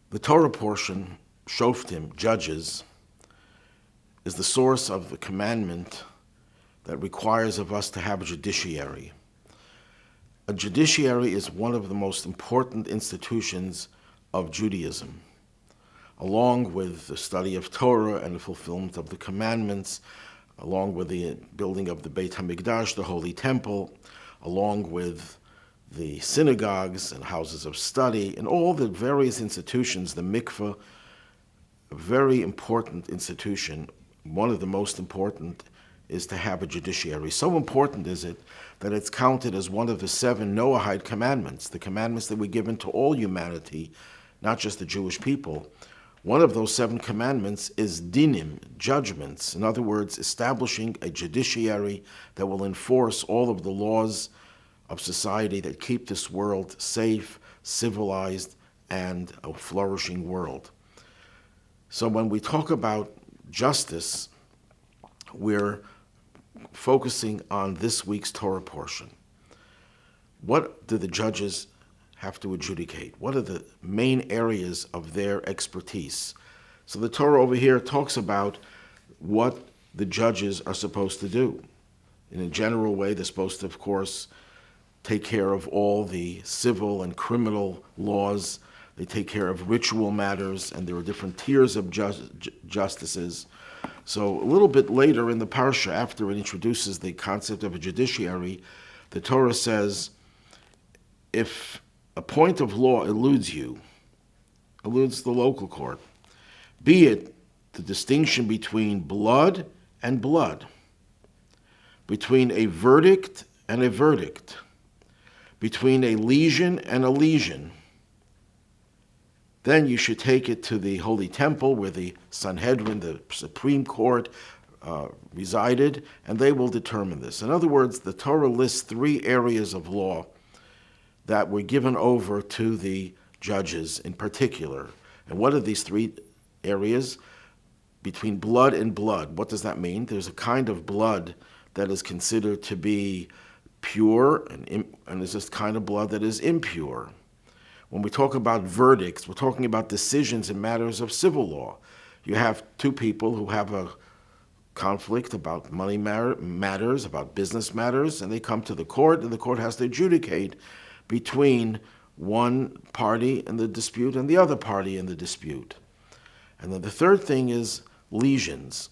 The Torah portion, Shoftim, Judges, is the source of the commandment that requires of us to have a judiciary. A judiciary is one of the most important institutions of Judaism, along with the study of Torah and the fulfillment of the commandments, along with the building of the Beit HaMikdash, the Holy Temple, along with the synagogues and houses of study, and all the various institutions, the mikveh, a very important institution. One of the most important is to have a judiciary. So important is it that it's counted as one of the 7 Noahide commandments, the commandments that were given to all humanity, not just the Jewish people. One of those 7 commandments is dinim, judgments. In other words, establishing a judiciary that will enforce all of the laws of society that keep this world safe, civilized, and a flourishing world. So when we talk about justice, we're focusing on this week's Torah portion. What do the judges have to adjudicate? What are the main areas of their expertise? So the Torah over here talks about what the judges are supposed to do. In a general way, they're supposed to, of course, take care of all the civil and criminal laws. They take care of ritual matters, and there are different tiers of justices. So a little bit later in the parsha, after it introduces the concept of a judiciary, the Torah says, if a point of law eludes you, eludes the local court, be it the distinction between blood and blood, between a verdict and a verdict, between a lesion and a lesion, then you should take it to the Holy Temple where the Sanhedrin, the Supreme Court, resided, and they will determine this. In other words, the Torah lists 3 areas of law that were given over to the judges in particular. And what are these 3 areas? Between blood and blood. What does that mean? There's a kind of blood that is considered to be pure, and there's this kind of blood that is impure. When we talk about verdicts, we're talking about decisions in matters of civil law. You have 2 people who have a conflict about money matters, about business matters, and they come to the court, and the court has to adjudicate between one party in the dispute and the other party in the dispute. And then the third thing is lesions.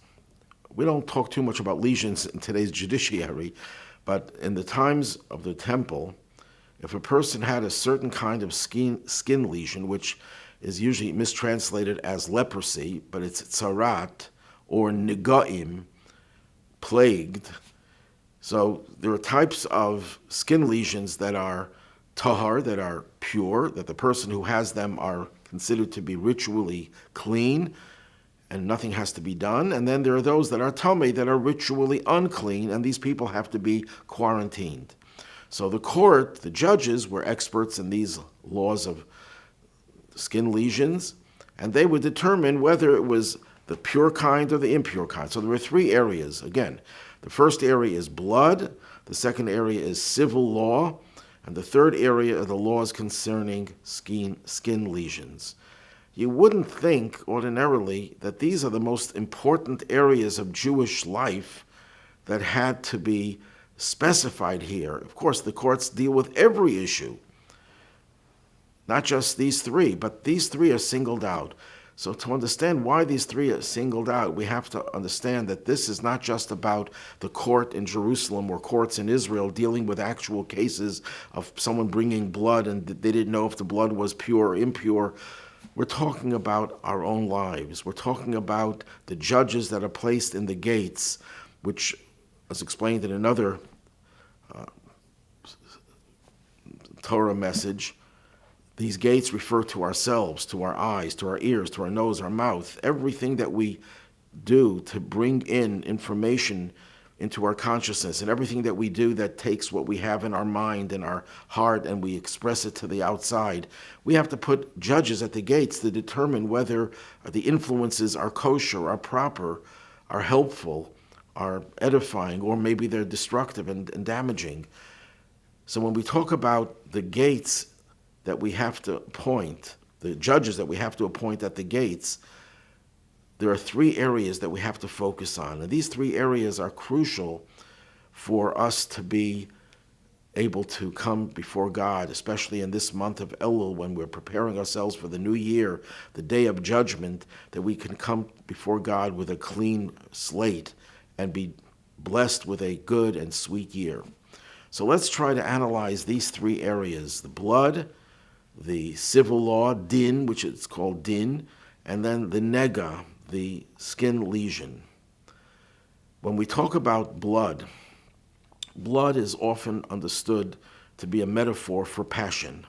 We don't talk too much about lesions in today's judiciary, but in the times of the temple, if a person had a certain kind of skin lesion, which is usually mistranslated as leprosy, but it's tzarat or negaim, plagued. So there are types of skin lesions that are tahar, that are pure, that the person who has them are considered to be ritually clean, and nothing has to be done. And then there are those that are tamei, that are ritually unclean, and these people have to be quarantined. So the court, the judges, were experts in these laws of skin lesions, and they would determine whether it was the pure kind or the impure kind. So there were 3 areas. Again, the first area is blood, the second area is civil law, and the third area are the laws concerning skin lesions. You wouldn't think ordinarily that these are the most important areas of Jewish life that had to be specified here. Of course, the courts deal with every issue, not just these 3, but these 3 are singled out. So to understand why these 3 are singled out, we have to understand that this is not just about the court in Jerusalem or courts in Israel dealing with actual cases of someone bringing blood and they didn't know if the blood was pure or impure. We're talking about our own lives. We're talking about the judges that are placed in the gates, which, as explained in another Torah message, these gates refer to ourselves, to our eyes, to our ears, to our nose, our mouth, everything that we do to bring in information into our consciousness, and everything that we do that takes what we have in our mind and our heart and we express it to the outside. We have to put judges at the gates to determine whether the influences are kosher, are proper, are helpful, are edifying, or maybe they're destructive and damaging. So when we talk about the gates that we have to point, the judges that we have to appoint at the gates, there are three areas that we have to focus on. And these three areas are crucial for us to be able to come before God, especially in this month of Elul, when we're preparing ourselves for the new year, the day of judgment, that we can come before God with a clean slate and be blessed with a good and sweet year. So let's try to analyze these three areas: the blood, the civil law, din, which is called din, and then the nega, the skin lesion. When we talk about blood, blood is often understood to be a metaphor for passion.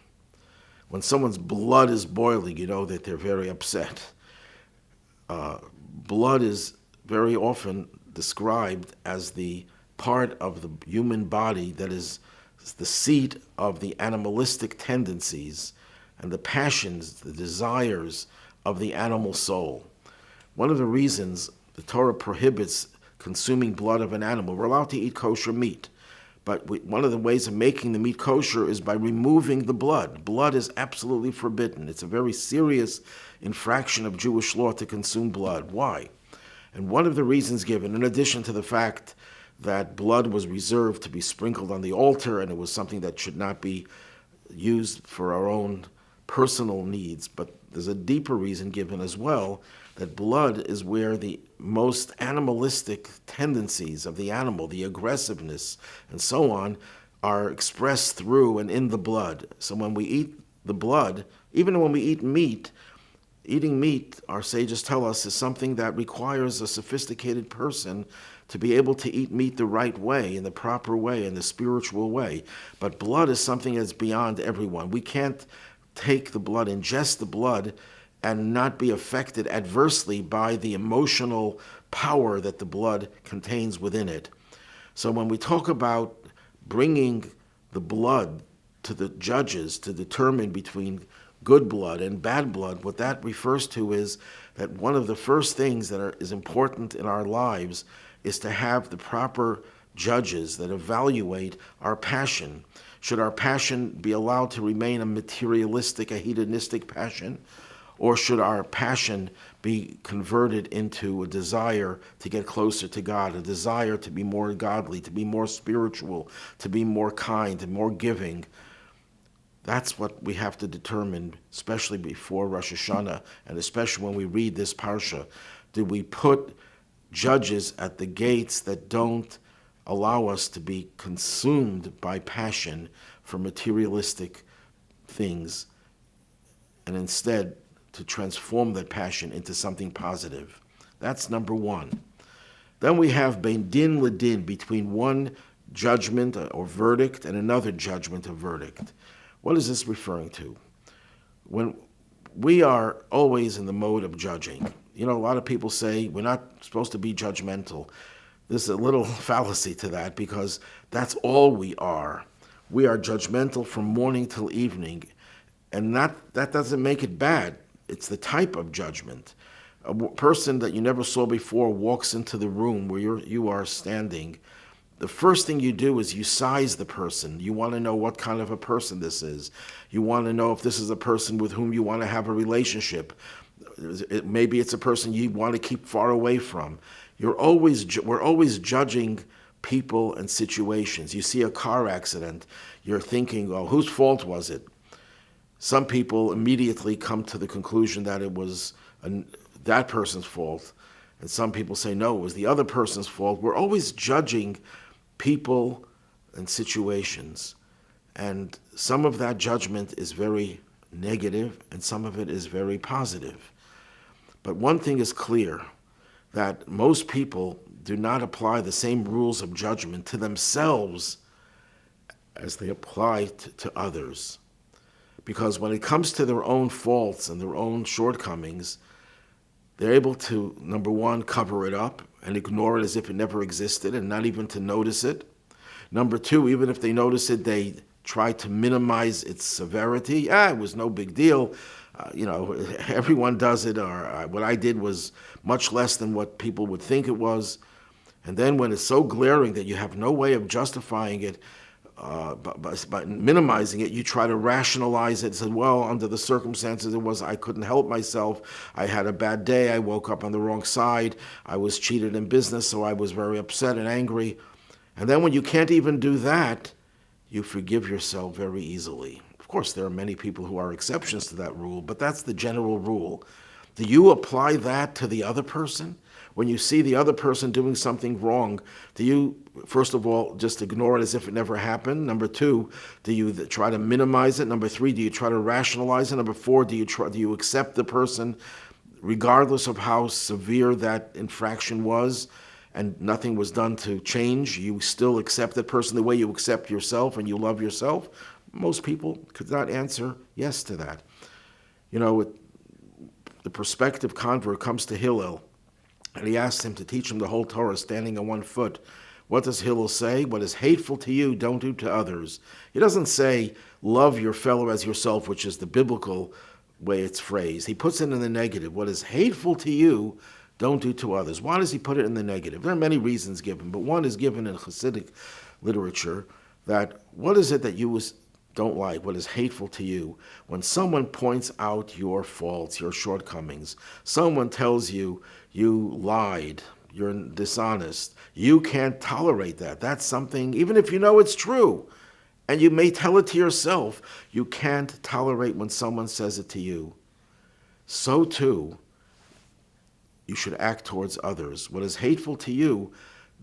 When someone's blood is boiling, you know that they're very upset. Blood is very often described as the part of the human body that is the seat of the animalistic tendencies and the passions, the desires of the animal soul. One of the reasons the Torah prohibits consuming blood of an animal, we're allowed to eat kosher meat, but one of the ways of making the meat kosher is by removing the blood. Blood is absolutely forbidden. It's a very serious infraction of Jewish law to consume blood. Why? And one of the reasons given, in addition to the fact that blood was reserved to be sprinkled on the altar and it was something that should not be used for our own personal needs, but there's a deeper reason given as well, that blood is where the most animalistic tendencies of the animal, the aggressiveness and so on, are expressed through and in the blood. So when we eat the blood, even when we eat meat, eating meat, our sages tell us, is something that requires a sophisticated person to be able to eat meat the right way, in the proper way, in the spiritual way. But blood is something that's beyond everyone. We can't take the blood, ingest the blood, and not be affected adversely by the emotional power that the blood contains within it. So when we talk about bringing the blood to the judges to determine between good blood and bad blood, what that refers to is that one of the first things that is important in our lives is to have the proper judges that evaluate our passion. Should our passion be allowed to remain a materialistic, a hedonistic passion? Or should our passion be converted into a desire to get closer to God, a desire to be more godly, to be more spiritual, to be more kind and more giving? That's what we have to determine, especially before Rosh Hashanah, and especially when we read this parsha. Do we put judges at the gates that don't allow us to be consumed by passion for materialistic things, and instead to transform that passion into something positive? That's number one. Then we have bein din ledin, between one judgment or verdict and another judgment or verdict. What is this referring to? When we are always in the mode of judging. You know, a lot of people say we're not supposed to be judgmental. There's a little fallacy to that, because that's all we are. We are judgmental from morning till evening, and that doesn't make it bad. It's the type of judgment. A person that you never saw before walks into the room where you are standing. The first thing you do is you size the person. You want to know what kind of a person this is. You want to know if this is a person with whom you want to have a relationship. Maybe it's a person you want to keep far away from. We're always judging people and situations. You see a car accident, you're thinking, oh, whose fault was it? Some people immediately come to the conclusion that it was that person's fault. And some people say, no, it was the other person's fault. We're always judging people and situations. And some of that judgment is very negative, and some of it is very positive. But one thing is clear, that most people do not apply the same rules of judgment to themselves as they apply to others. Because when it comes to their own faults and their own shortcomings, they're able to, number one, cover it up and ignore it as if it never existed and not even to notice it. Number two, even if they notice it, they try to minimize its severity. It was no big deal. Everyone does it, or what I did was much less than what people would think it was. And then when it's so glaring that you have no way of justifying it, by minimizing it, you try to rationalize it and say, well, under the circumstances, I couldn't help myself. I had a bad day. I woke up on the wrong side. I was cheated in business, so I was very upset and angry. And then when you can't even do that, you forgive yourself very easily. Of course, there are many people who are exceptions to that rule, but that's the general rule. Do you apply that to the other person? When you see the other person doing something wrong, do you, first of all, just ignore it as if it never happened? Number two, do you try to minimize it? Number three, do you try to rationalize it? Number four, do you accept the person regardless of how severe that infraction was and nothing was done to change? You still accept that person the way you accept yourself and you love yourself? Most people could not answer yes to that. The prospective convert comes to Hillel, and he asks him to teach him the whole Torah standing on one foot. What does Hillel say? What is hateful to you, don't do to others. He doesn't say, love your fellow as yourself, which is the biblical way it's phrased. He puts it in the negative. What is hateful to you, don't do to others. Why does he put it in the negative? There are many reasons given, but one is given in Hasidic literature, that what is it that you don't like, what is hateful to you? When someone points out your faults, your shortcomings, someone tells you you lied, you're dishonest, you can't tolerate that. That's something, even if you know it's true, and you may tell it to yourself, you can't tolerate when someone says it to you. So too, you should act towards others. What is hateful to you,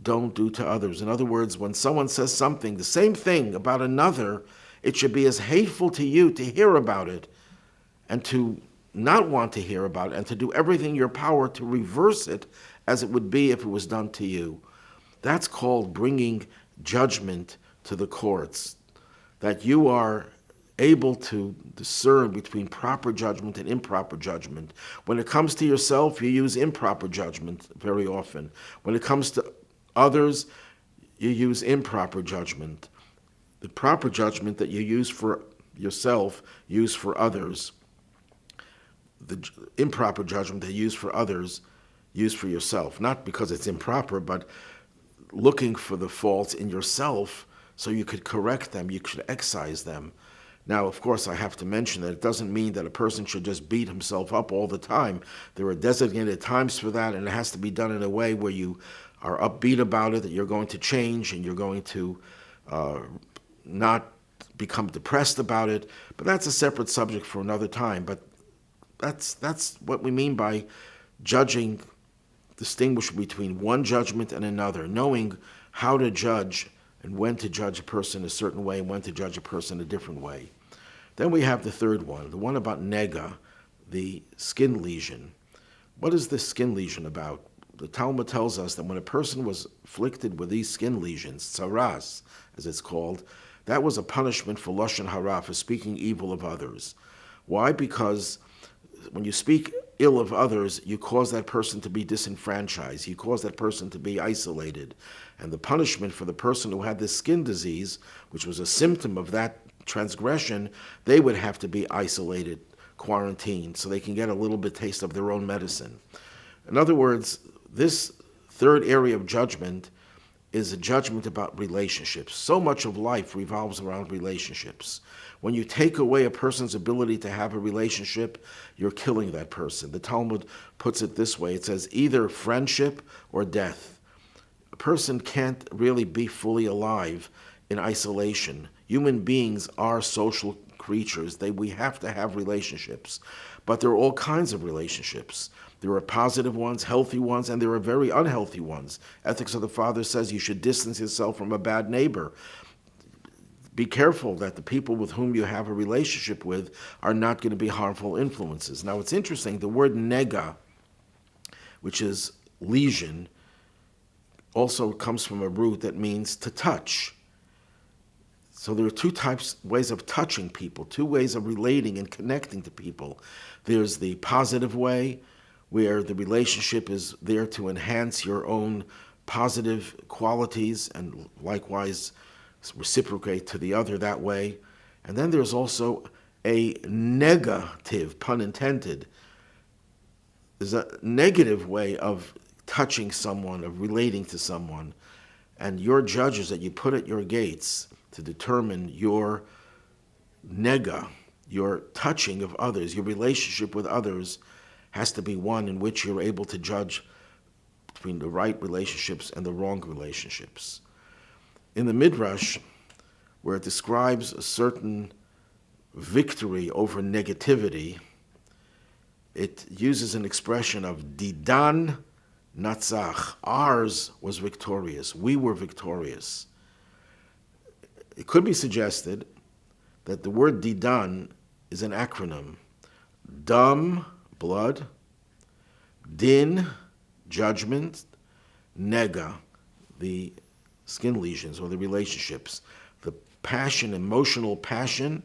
don't do to others. In other words, when someone says something, the same thing about another, it should be as hateful to you to hear about it and to not want to hear about it and to do everything in your power to reverse it as it would be if it was done to you. That's called bringing judgment to the courts, that you are able to discern between proper judgment and improper judgment. When it comes to yourself, you use improper judgment very often. When it comes to others, you use improper judgment. The proper judgment that you use for yourself, use for others. The improper judgment that you use for others, use for yourself. Not because it's improper, but looking for the faults in yourself so you could correct them, you could excise them. Now, of course, I have to mention that it doesn't mean that a person should just beat himself up all the time. There are designated times for that, and it has to be done in a way where you are upbeat about it, that you're going to change and you're going to not become depressed about it. But that's a separate subject for another time. But that's what we mean by judging, distinguishing between one judgment and another, knowing how to judge and when to judge a person a certain way and when to judge a person a different way. Then we have the third one, the one about nega, the skin lesion. What is this skin lesion about? The Talmud tells us that when a person was afflicted with these skin lesions, tsaras, as it's called, that was a punishment for lashon hara, for speaking evil of others. Why? Because when you speak ill of others, you cause that person to be disenfranchised. You cause that person to be isolated. And the punishment for the person who had this skin disease, which was a symptom of that transgression, they would have to be isolated, quarantined, so they can get a little bit taste of their own medicine. In other words, this third area of judgment is a judgment about relationships. So much of life revolves around relationships. When you take away a person's ability to have a relationship, you're killing that person. The Talmud puts it this way. It says either friendship or death. A person can't really be fully alive in isolation. Human beings are social creatures. We have to have relationships. But there are all kinds of relationships. There are positive ones, healthy ones, and there are very unhealthy ones. Ethics of the Father says you should distance yourself from a bad neighbor. Be careful that the people with whom you have a relationship with are not going to be harmful influences. Now, it's interesting, the word nega, which is lesion, also comes from a root that means to touch. So there are two ways of touching people, two ways of relating and connecting to people. There's the positive way, where the relationship is there to enhance your own positive qualities and likewise reciprocate to the other that way. And then there's also a negative, pun intended. There's a negative way of touching someone, of relating to someone. And your judges that you put at your gates, to determine your nega, your touching of others, your relationship with others has to be one in which you're able to judge between the right relationships and the wrong relationships. In the Midrash, where it describes a certain victory over negativity, it uses an expression of didan natzach. Ours was victorious. We were victorious. It could be suggested that the word didan is an acronym. Dam, blood; din, judgment; nega, the skin lesions or the relationships, the passion, emotional passion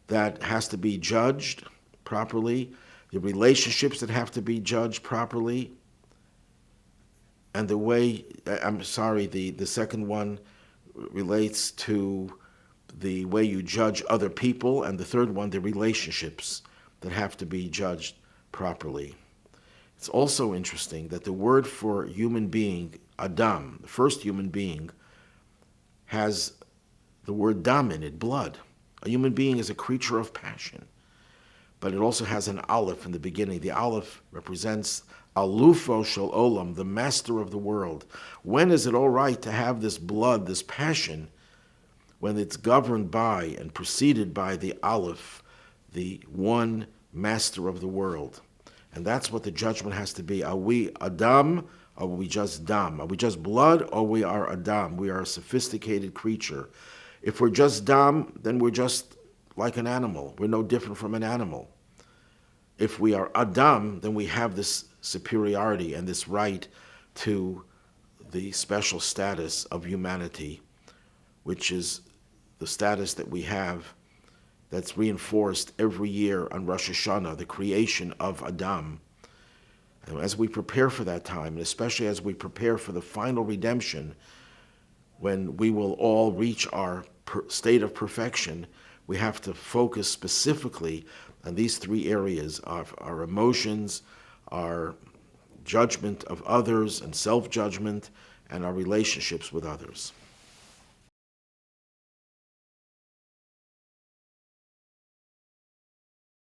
that has to be judged properly, the relationships that have to be judged properly, and the second one relates to the way you judge other people, and the third one, the relationships that have to be judged properly. It's also interesting that the word for human being, Adam, the first human being, has the word dam in it, blood. A human being is a creature of passion, but it also has an aleph in the beginning. The aleph represents Alufo Shel Olam, the master of the world. When is it all right to have this blood, this passion, when it's governed by and preceded by the aleph, the one master of the world? And that's what the judgment has to be. Are we Adam, or are we just Dam? Are we just blood, or we are Adam? We are a sophisticated creature. If we're just Dam, then we're just like an animal. We're no different from an animal. If we are Adam, then we have this superiority and this right to the special status of humanity, which is the status that we have that's reinforced every year on Rosh Hashanah, the creation of Adam. And as we prepare for that time, and especially as we prepare for the final redemption, when we will all reach our state of perfection, we have to focus specifically on these three areas of our emotions, our judgment of others and self-judgment, and our relationships with others.